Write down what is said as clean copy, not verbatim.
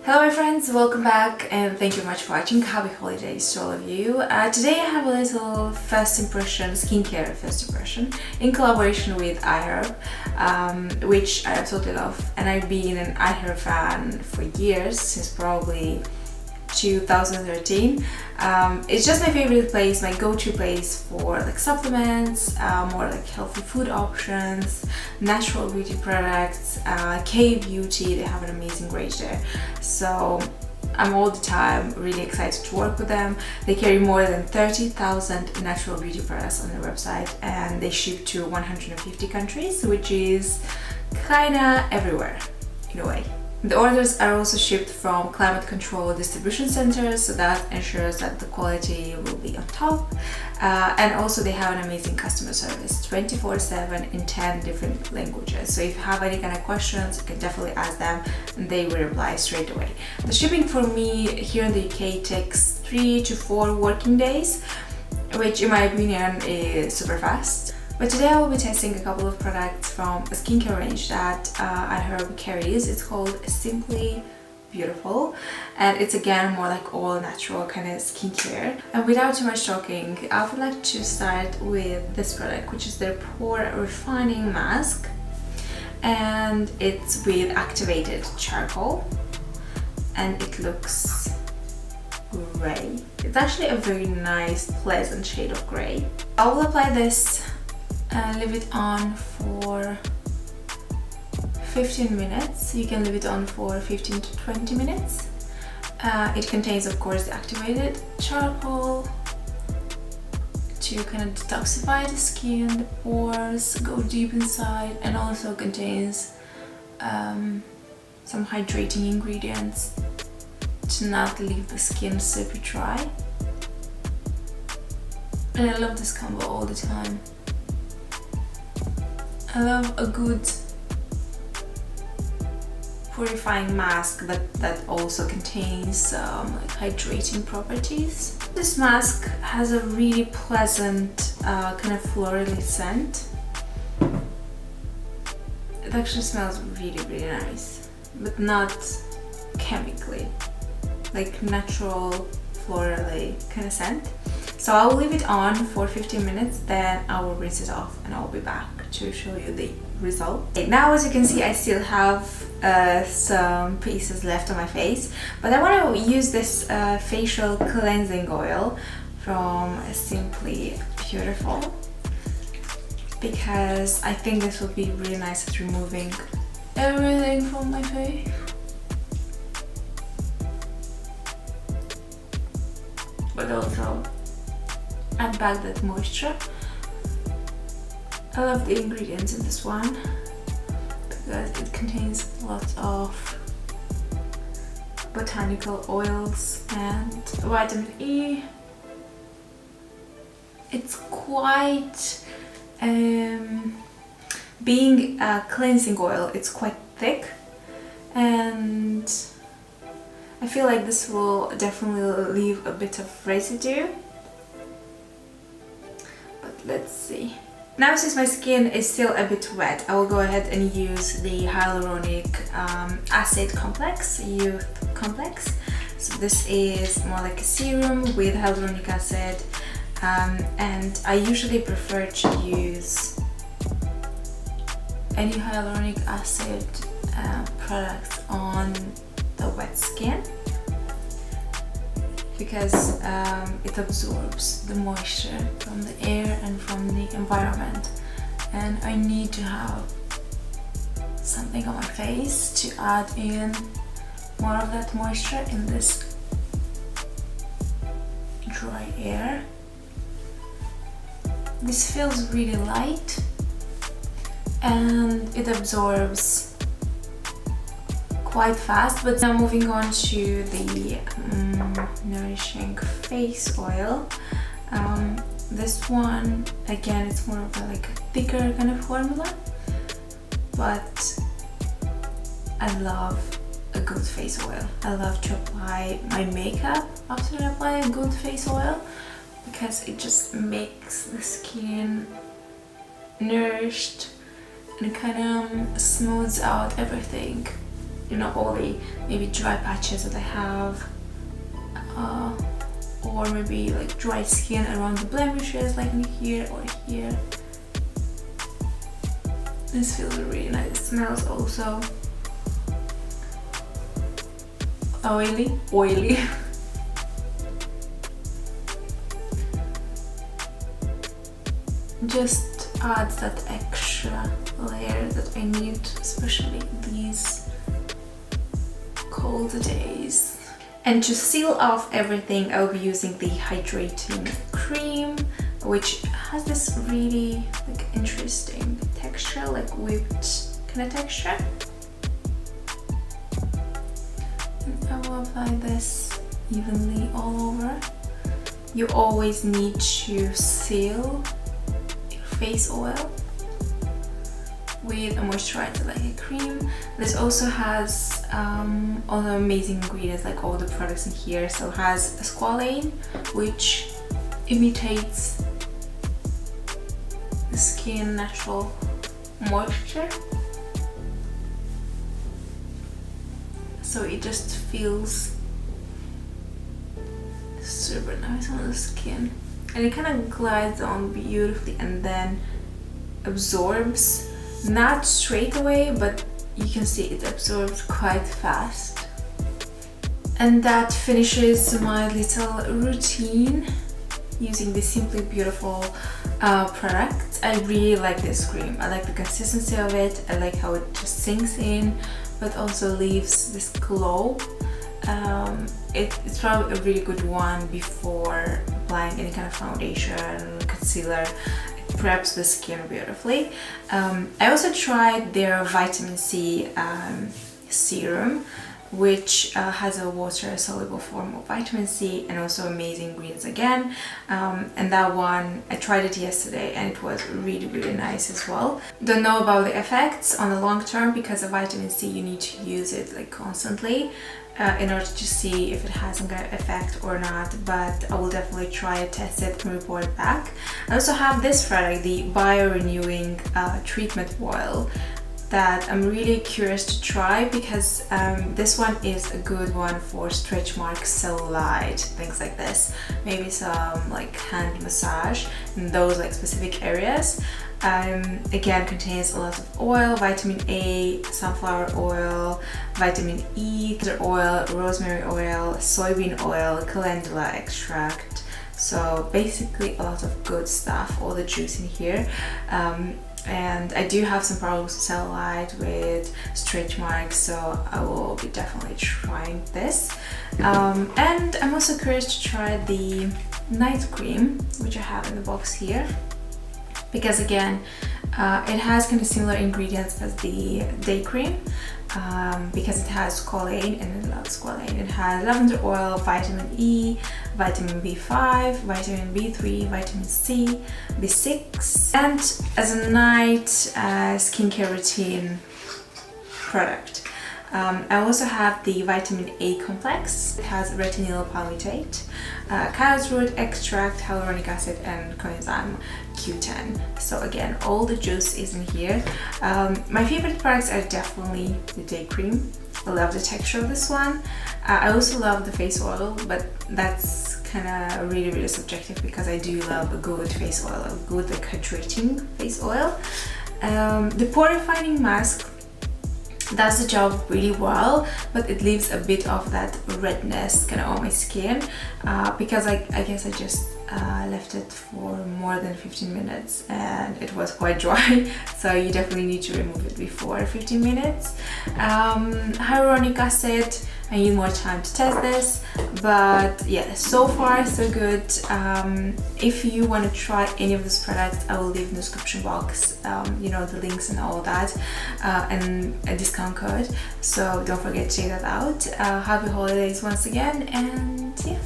Hello my friends, welcome back and thank you very much for watching. Happy holidays to all of you. Today I have a little first impression, skincare first impression in collaboration with iHerb, which I absolutely love, and I've been an iHerb fan for years, since probably 2013. It's just my favorite place, my go-to place for like supplements, more like healthy food options, natural beauty products, K-beauty. They have an amazing range there, so I'm all the time really excited to work with them. They carry more than 30,000 natural beauty products on their website, and they ship to 150 countries, which is kinda everywhere in a way. The orders are also shipped from climate control distribution centers, so that ensures that the quality will be on top. And also they have an amazing customer service 24/7 in 10 different languages. So if you have any kind of questions, you can definitely ask them and they will reply straight away. The shipping for me here in the UK takes 3 to 4 working days, which in my opinion is super fast. But today I will be testing a couple of products from a skincare range that iHerb carries. It's called Sympli Beautiful, and it's again more like all natural kind of skincare. And without too much talking, I would like to start with this product, which is their Pore Refining Mask, and it's with activated charcoal, and it looks grey. It's actually a very nice, pleasant shade of grey. I will apply this and leave it on for 15 minutes. You can leave it on for 15 to 20 minutes. It contains, of course, the activated charcoal to kind of detoxify the skin, the pores, go deep inside, and also contains some hydrating ingredients to not leave the skin super dry. And I love this combo all the time. I love a good purifying mask that also contains some like hydrating properties. This mask has a really pleasant kind of florally scent. It actually smells really nice, but not chemically, like natural florally kind of scent. So I will leave it on for 15 minutes, then I will rinse it off and I'll be back to show you the result. Okay, now as you can see, I still have some pieces left on my face, but I want to use this facial cleansing oil from Sympli Beautiful, because I think this will be really nice at removing everything from my face. But also add back that moisture. I love the ingredients in this one because it contains lots of botanical oils and vitamin E. It's quite, being a cleansing oil, it's quite thick, and I feel like this will definitely leave a bit of residue. But let's see. Now, since my skin is still a bit wet, I will go ahead and use the Hyaluronic Acid Complex, Youth Complex. So this is more like a serum with hyaluronic acid, and I usually prefer to use any hyaluronic acid products on the wet skin, because it absorbs the moisture from the air and from the environment, and I need to have something on my face to add in more of that moisture in this dry air. This feels really light and it absorbs quite fast. But now moving on to the nourishing face oil. This one, again, it's more of a like a thicker kind of formula, but I love a good face oil. I love to apply my makeup after I apply a good face oil, because it just makes the skin nourished and kind of smooths out everything. you know, all the maybe dry patches that I have, or maybe like dry skin around the blemishes, like in here or here. This feels really nice. It smells also oily. Just adds that extra layer that I need, especially these cold days. And to seal off everything, I'll be using the hydrating cream, which has this really like interesting texture, like whipped kind of texture. And I will apply this evenly all over. You always need to seal your face oil with a moisturizer like a cream. This also has all the amazing ingredients, like all the products in here. So it has a squalane, which imitates the skin natural moisture, so it just feels super nice on the skin, and it kind of glides on beautifully and then absorbs, not straight away, but you can see it absorbs quite fast. And that finishes my little routine using the Sympli Beautiful product. I really like this cream. I like the consistency of it. I like how it just sinks in, but also leaves this glow. It's probably a really good one before applying any kind of foundation, concealer. It preps the skin beautifully. I also tried their vitamin C serum, which has a water-soluble form of vitamin C and also amazing ingredients again. And that one, I tried it yesterday and it was really, really nice as well. Don't know about the effects on the long term, because of vitamin C you need to use it like constantly in order to see if it has some kind of effect or not, but I will definitely try it, test it and report back. I also have this product, the Bio-Renewing Treatment Oil, that I'm really curious to try, because this one is a good one for stretch marks, cellulite, things like this. Maybe some like hand massage in those like specific areas. Again, contains a lot of oil, vitamin A, sunflower oil, vitamin E, oil, rosemary oil, soybean oil, calendula extract. So basically a lot of good stuff, all the juice in here. And I do have some problems with cellulite, with stretch marks, so I will be definitely trying this. And I'm also curious to try the night cream, which I have in the box here, because again, it has kind of similar ingredients as the day cream, because it has squalane, and I love squalane. It has lavender oil, vitamin E, vitamin B5, vitamin B3, vitamin C, B6, and as a night skincare routine product. I also have the vitamin A complex. It has retinyl palmitate, cow's root extract, hyaluronic acid, and coenzyme Q10. So again, all the juice is in here. My favorite products are definitely the day cream. I love the texture of this one. I also love the face oil, but that's kind of really, really subjective, because I do love a good face oil, a good like hydrating face oil. The pore refining mask does the job really well, but it leaves a bit of that redness kind of on my skin, because I guess I just left it for more than 15 minutes and it was quite dry, so you definitely need to remove it before 15 minutes. Hyaluronic acid, I need more time to test this, but yeah, so far so good. If you want to try any of these products, I will leave in the description box, you know, the links and all that, and a discount code, so don't forget to check that out. Happy holidays once again, and yeah.